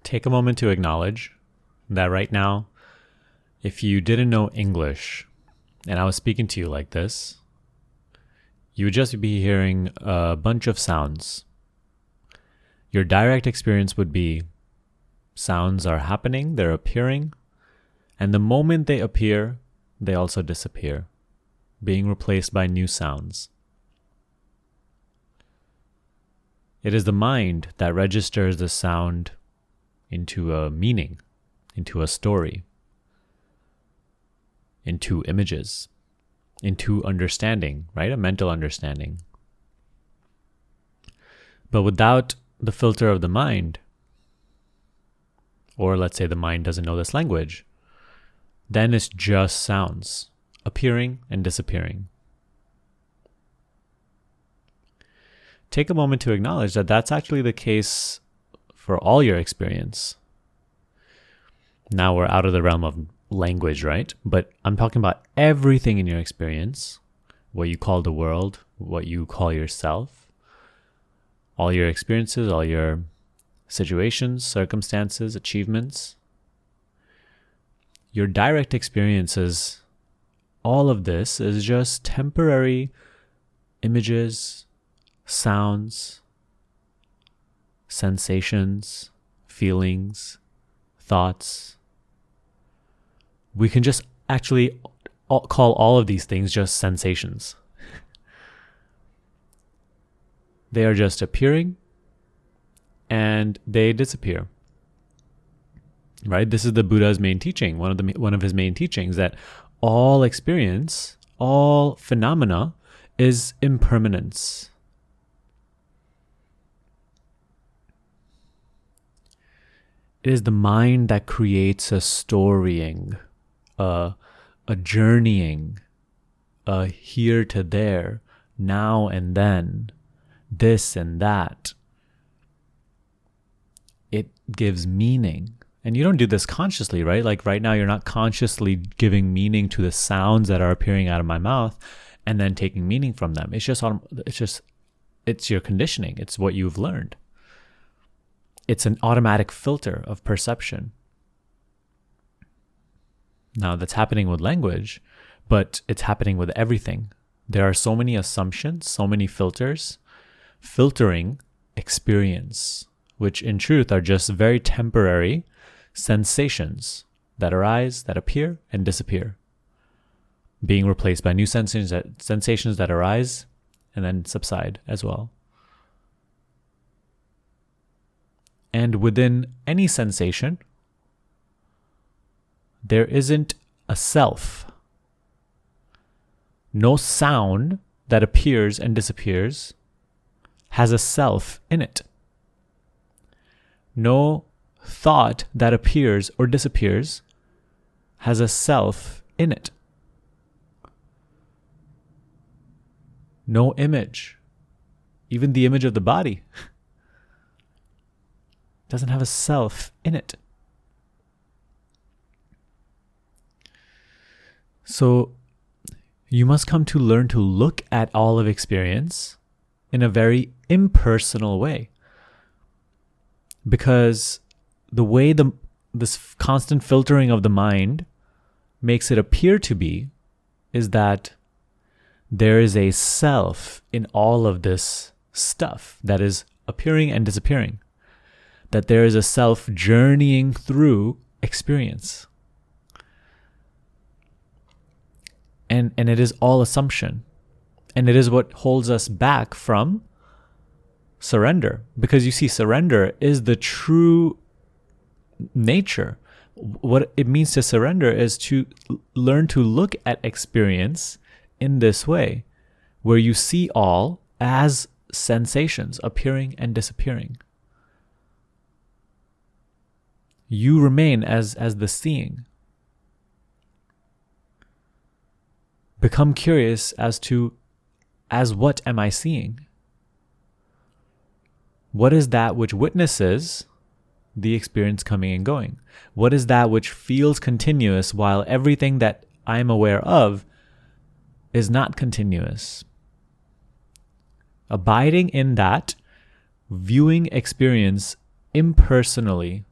take a moment to acknowledge that right now, if you didn't know English and I was speaking to you like this, you would just be hearing a bunch of sounds. Your direct experience would be sounds are happening, they're appearing, and the moment they appear, they also disappear, being replaced by new sounds. It is the mind that registers the sound into a meaning, into a story, into images, into understanding, right? A mental understanding. But without the filter of the mind, or let's say the mind doesn't know this language, then it's just sounds appearing and disappearing. Take a moment to acknowledge that that's actually the case for all your experience. Now we're out of the realm of language, right? But I'm talking about everything in your experience, what you call the world, what you call yourself, all your experiences, all your situations, circumstances, achievements. Your direct experiences, all of this is just temporary images, sounds, sensations, feelings, thoughts. We can just actually call all of these things just sensations. They are just appearing and they disappear. Right? This is the Buddha's main teaching, one of his main teachings, that all experience, all phenomena is impermanence. It is the mind that creates a storying, a journeying, a here to there, now and then, this and that. It gives meaning. And you don't do this consciously, right? Like right now, you're not consciously giving meaning to the sounds that are appearing out of my mouth and then taking meaning from them. It's your conditioning. It's what you've learned. It's an automatic filter of perception. Now that's happening with language, but it's happening with everything. There are so many assumptions, so many filters, filtering experience, which in truth are just very temporary sensations that arise, that appear and disappear, being replaced by new sensations that arise and then subside as well. And within any sensation, there isn't a self. No sound that appears and disappears has a self in it. No thought that appears or disappears has a self in it. No image, even the image of the body, doesn't have a self in it. So you must come to learn to look at all of experience in a very impersonal way. Because the way this constant filtering of the mind makes it appear to be is that there is a self in all of this stuff that is appearing and disappearing. That there is a self journeying through experience. And it is all assumption. And it is what holds us back from surrender. Because you see, surrender is the true nature. What it means to surrender is to learn to look at experience in this way, where you see all as sensations appearing and disappearing. You remain as the seeing. Become curious as what am I seeing? What is that which witnesses the experience coming and going? What is that which feels continuous while everything that I'm aware of is not continuous? Abiding in that, viewing experience impersonally,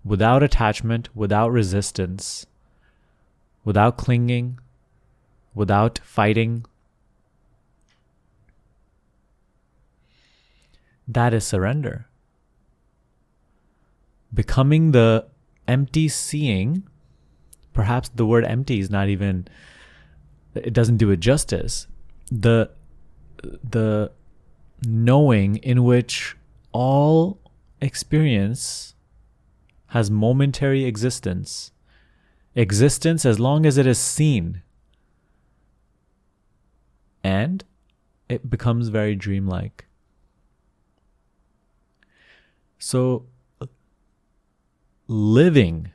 without attachment, without resistance, without clinging, without fighting. That is surrender. Becoming the empty seeing, perhaps the word empty is not even, it doesn't do it justice. The knowing in which all experience has momentary existence. Existence as long as it is seen. And it becomes very dreamlike. So, living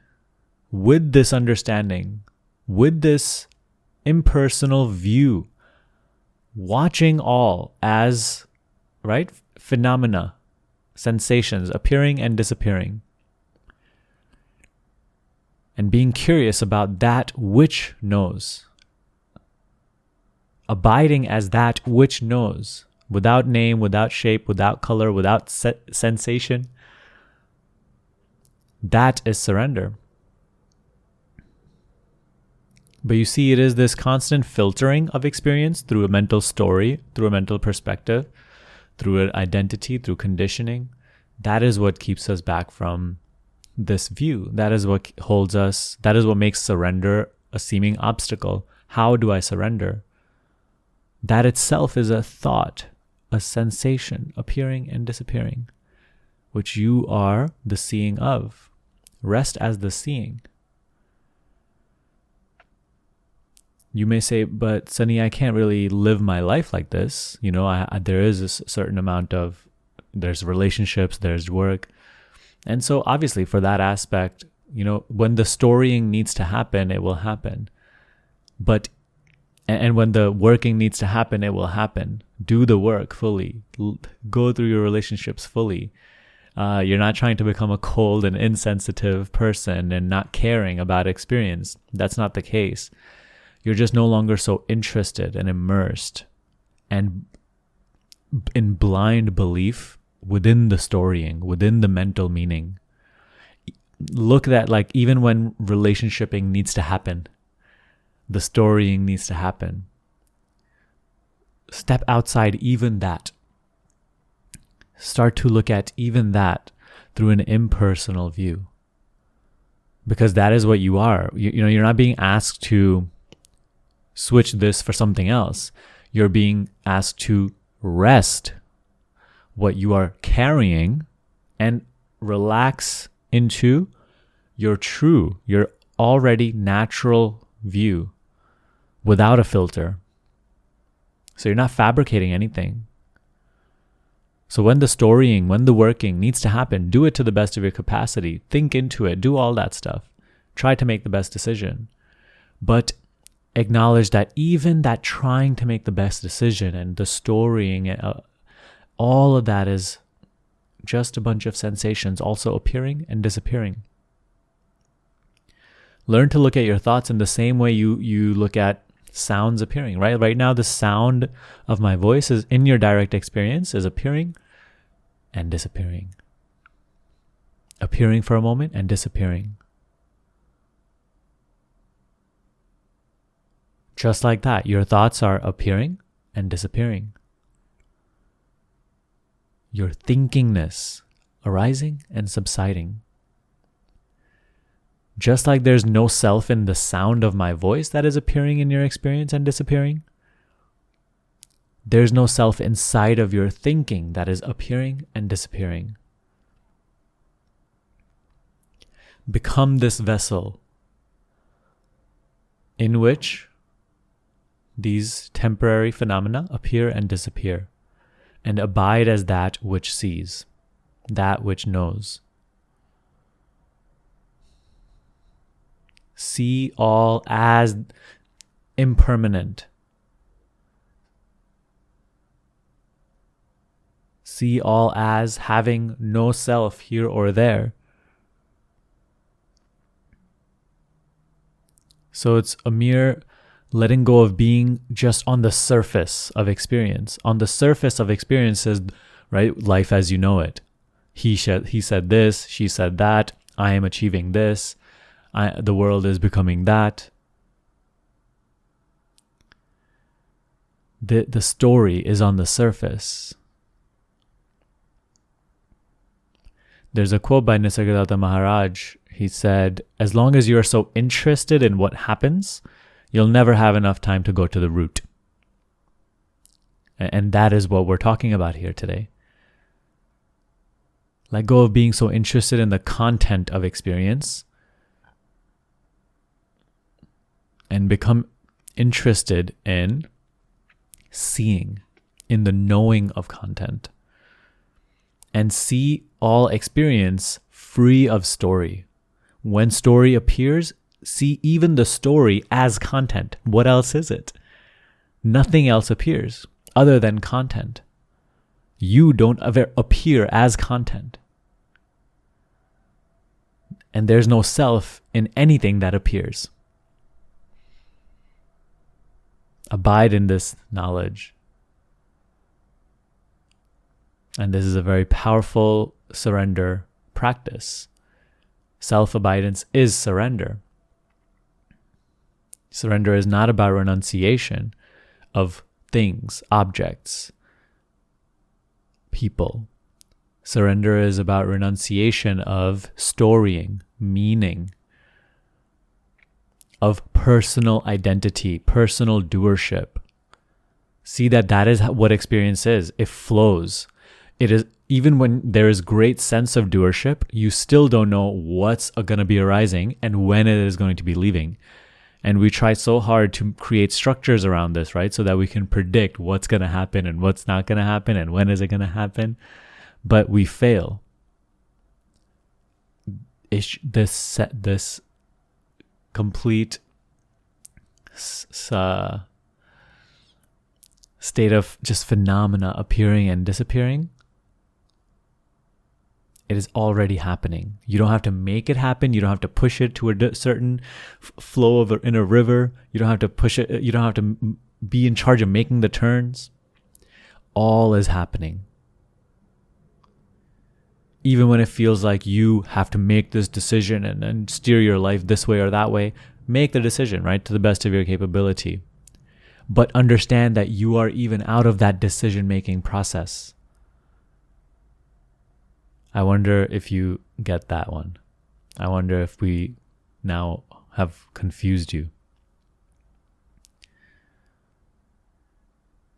with this understanding, with this impersonal view, watching all as, right, phenomena, sensations appearing and disappearing, and being curious about that which knows, abiding as that which knows, without name, without shape, without color, without sensation. That is surrender. But you see, it is this constant filtering of experience through a mental story, through a mental perspective, through an identity, through conditioning. That is what keeps us back from this view. That is what holds us, that is what makes surrender a seeming obstacle. How do I surrender? That itself is a thought, a sensation appearing and disappearing, which you are the seeing of. Rest as the seeing. You may say, but Sunny, I can't really live my life like this. You know, there is a certain amount of, there's relationships, there's work. And so obviously for that aspect, you know, when the storying needs to happen, it will happen. But, and when the working needs to happen, it will happen. Do the work fully. Go through your relationships fully. You're not trying to become a cold and insensitive person and not caring about experience. That's not the case. You're just no longer so interested and immersed and in blind belief within the storying, within the mental meaning. Look at that, like even when relationshiping needs to happen, the storying needs to happen. Step outside even that. Start to look at even that through an impersonal view. Because that is what you are. You know, you're not being asked to switch this for something else. You're being asked to rest what you are carrying and relax into your true, your already natural view without a filter. So you're not fabricating anything. So when the storying, when the working needs to happen, do it to the best of your capacity. Think into it. Do all that stuff. Try to make the best decision. But acknowledge that even that trying to make the best decision and the storying, all of that is just a bunch of sensations also appearing and disappearing. Learn to look at your thoughts in the same way you look at sounds appearing, right? Right now, the sound of my voice is in your direct experience is appearing and disappearing. Appearing for a moment and disappearing. Just like that, your thoughts are appearing and disappearing. Your thinkingness arising and subsiding. Just like there's no self in the sound of my voice that is appearing in your experience and disappearing, there's no self inside of your thinking that is appearing and disappearing. Become this vessel in which these temporary phenomena appear and disappear, and abide as that which sees, that which knows. See all as impermanent. See all as having no self here or there. So it's a mere letting go of being just on the surface of experience. On the surface of experiences, right? Life as you know it. He said this, she said that. I am achieving this. The world is becoming that. The story is on the surface. There's a quote by Nisargadatta Maharaj. He said, as long as you're so interested in what happens, you'll never have enough time to go to the root. And that is what we're talking about here today. Let go of being so interested in the content of experience and become interested in seeing, in the knowing of content. And see all experience free of story. When story appears, see even the story as content. What else is it? Nothing else appears other than content. You don't ever appear as content. And there's no self in anything that appears. Abide in this knowledge. And this is a very powerful surrender practice. Self-abidance is surrender. Surrender is not about renunciation of things, objects, people. Surrender is about renunciation of storying, meaning, of personal identity, personal doership. See that is what experience is. It flows. It is, even when there is great sense of doership, you still don't know what's going to be arising and when it is going to be leaving. And we try so hard to create structures around this, right? So that we can predict what's going to happen and what's not going to happen and when is it going to happen. But we fail. This complete state of just phenomena appearing and disappearing, it is already happening. You don't have to make it happen. You don't have to push it to a certain flow in a river. You don't have to push it. You don't have to be in charge of making the turns. All is happening. Even when it feels like you have to make this decision and steer your life this way or that way, make the decision, right, to the best of your capability. But understand that you are even out of that decision-making process. I wonder if you get that one. I wonder if we now have confused you.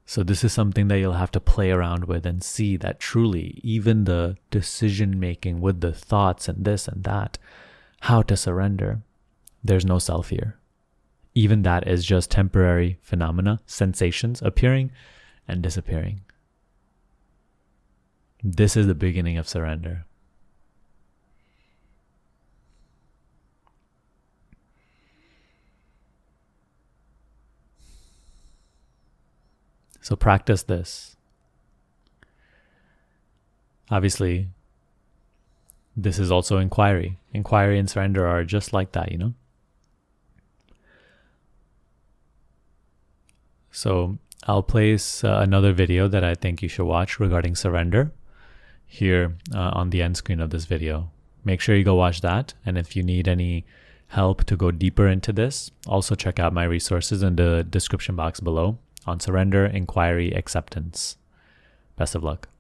So this is something that you'll have to play around with and see that truly, even the decision-making with the thoughts and this and that, how to surrender, there's no self here. Even that is just temporary phenomena, sensations appearing and disappearing. This is the beginning of surrender. So practice this. Obviously, this is also inquiry. Inquiry and surrender are just like that, you know? So I'll place another video that I think you should watch regarding surrender here on the end screen of this video. Make sure you go watch that. And if you need any help to go deeper into this, also check out my resources in the description box below on surrender, inquiry, acceptance. Best of luck.